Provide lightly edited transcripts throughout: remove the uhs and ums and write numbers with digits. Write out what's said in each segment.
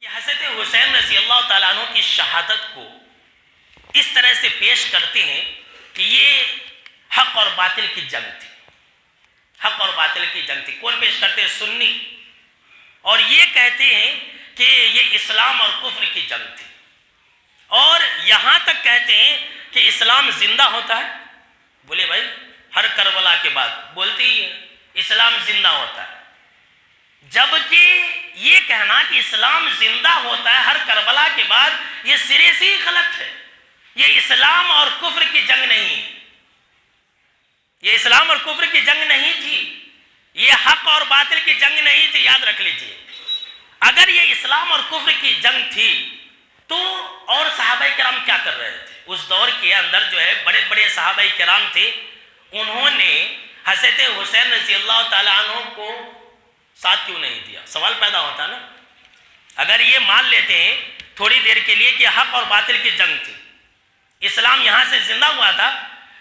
حضرت حسین رضی اللہ تعالیٰ عنہ کی شہادت کو اس طرح سے پیش کرتے ہیں کہ یہ حق اور باطل کی جنگ تھی. حق اور باطل کی جنگ تھی. کون پیش کرتے ہیں؟ سنی. اور یہ کہتے ہیں کہ یہ اسلام اور کفر کی جنگ تھی. اور یہاں تک کہتے ہیں کہ اسلام زندہ ہوتا ہے. بولے بھائی ہر کربلا کے بعد بولتے ہی ہیں اسلام زندہ ہوتا ہے. جبکہ یہ کہنا کہ اسلام زندہ ہوتا ہے ہر کربلا کے بعد یہ سرے سے ہی غلط ہے. یہ اسلام اور کفر کی جنگ نہیں ہے. یہ اسلام اور کفر کی جنگ نہیں تھی. یہ حق اور باطل کی جنگ نہیں تھی. یاد رکھ لیجئے. اگر یہ اسلام اور کفر کی جنگ تھی تو اور صحابہ کرام کیا کر رہے تھے؟ اس دور کے اندر جو ہے بڑے بڑے صحابہ کرام تھے. انہوں نے حضرت حسین رضی اللہ تعالیٰ عنہ کو ساتھ کیوں نہیں دیا؟ سوال پیدا ہوتا نا. اگر یہ مان لیتے ہیں تھوڑی دیر کے لیے کہ حق اور باطل کی جنگ تھی, اسلام یہاں سے زندہ ہوا تھا,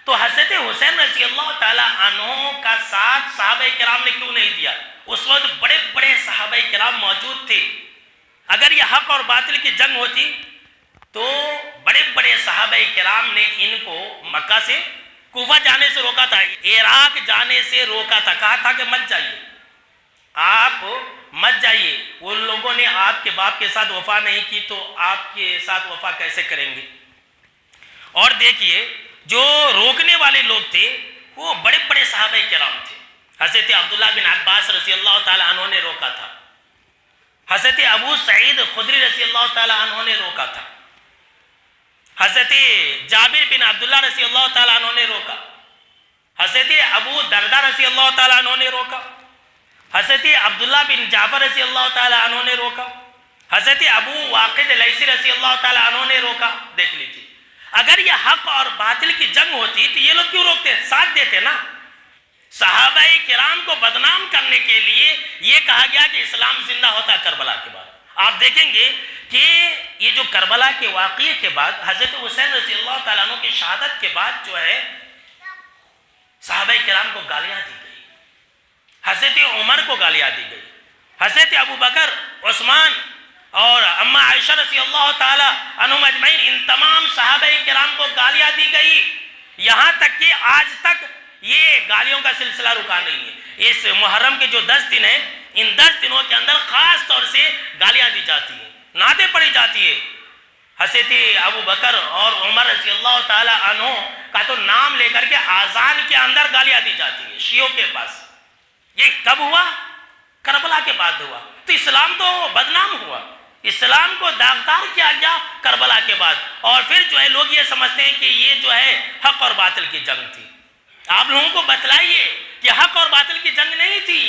تو حضرت حسین رضی اللہ تعالیٰ عنہ کا ساتھ صحابہ کرام نے کیوں نہیں دیا؟ اس وقت بڑے بڑے صحابہ کرام موجود تھے. اگر یہ حق اور باطل کی جنگ ہوتی تو بڑے بڑے صحابہ کرام نے ان کو مکہ سے کوفہ جانے سے روکا تھا, عراق جانے سے روکا تھا. کہا تھا کہ مت جائیے, آپ مت جائیے. ان لوگوں نے آپ کے باپ کے ساتھ وفا نہیں کی تو آپ کے ساتھ وفا کیسے کریں گے؟ اور دیکھیے جو روکنے والے لوگ تھے وہ بڑے بڑے صحابہ کرام تھے. حضرت عبداللہ بن عباس رضی اللہ تعالیٰ عنہ نے روکا تھا. حضرت ابو سعید خدری رضی اللہ تعالیٰ عنہ نے روکا تھا. حضرت جابر بن عبداللہ رضی اللہ تعالیٰ عنہ نے روکا. حضرت ابو دردہ رضی اللہ تعالیٰ عنہ نے روکا. حضرت عبداللہ بن جعفر رضی اللہ تعالیٰ عنہ نے روکا. حضرت ابو واقد لیثی رضی اللہ تعالیٰ عنہ نے روکا. دیکھ لیجیے, اگر یہ حق اور باطل کی جنگ ہوتی تو یہ لوگ کیوں روکتے؟ ساتھ دیتے نا. صحابہ کرام کو بدنام کرنے کے لیے یہ کہا گیا کہ اسلام زندہ ہوتا ہے کربلا کے بعد. آپ دیکھیں گے کہ یہ جو کربلا کے واقعے کے بعد حضرت حسین رضی اللہ تعالیٰ عنہ کی شہادت کے بعد جو ہے صحابہ کرام کو گالیاں دی گئی. حضرت عمر کو گالیاں دی گئی. حضرت ابو بکر, عثمان اور اما عائشہ رضی اللہ تعالی عنہم اجمعین, ان تمام صحابہ کرام کو گالیاں دی گئی. یہاں تک کہ آج تک یہ گالیوں کا سلسلہ رکا نہیں ہے. اس محرم کے جو 10 دن ہیں, ان 10 دنوں کے اندر خاص طور سے گالیاں دی جاتی ہیں, نعتیں پڑھی جاتی ہے. حضرت ابو بکر اور عمر رضی اللہ تعالی عنہ کا تو نام لے کر کے آذان کے اندر گالیاں دی جاتی ہے شیعوں کے پاس. یہ کب ہوا؟ کربلا کے بعد ہوا. تو اسلام تو بدنام ہوا, اسلام کو داغدار کیا گیا کربلا کے بعد. اور پھر جو ہے لوگ یہ سمجھتے ہیں کہ یہ جو ہے حق اور باطل کی جنگ تھی. آپ لوگوں کو بتلائیے کہ حق اور باطل کی جنگ نہیں تھی.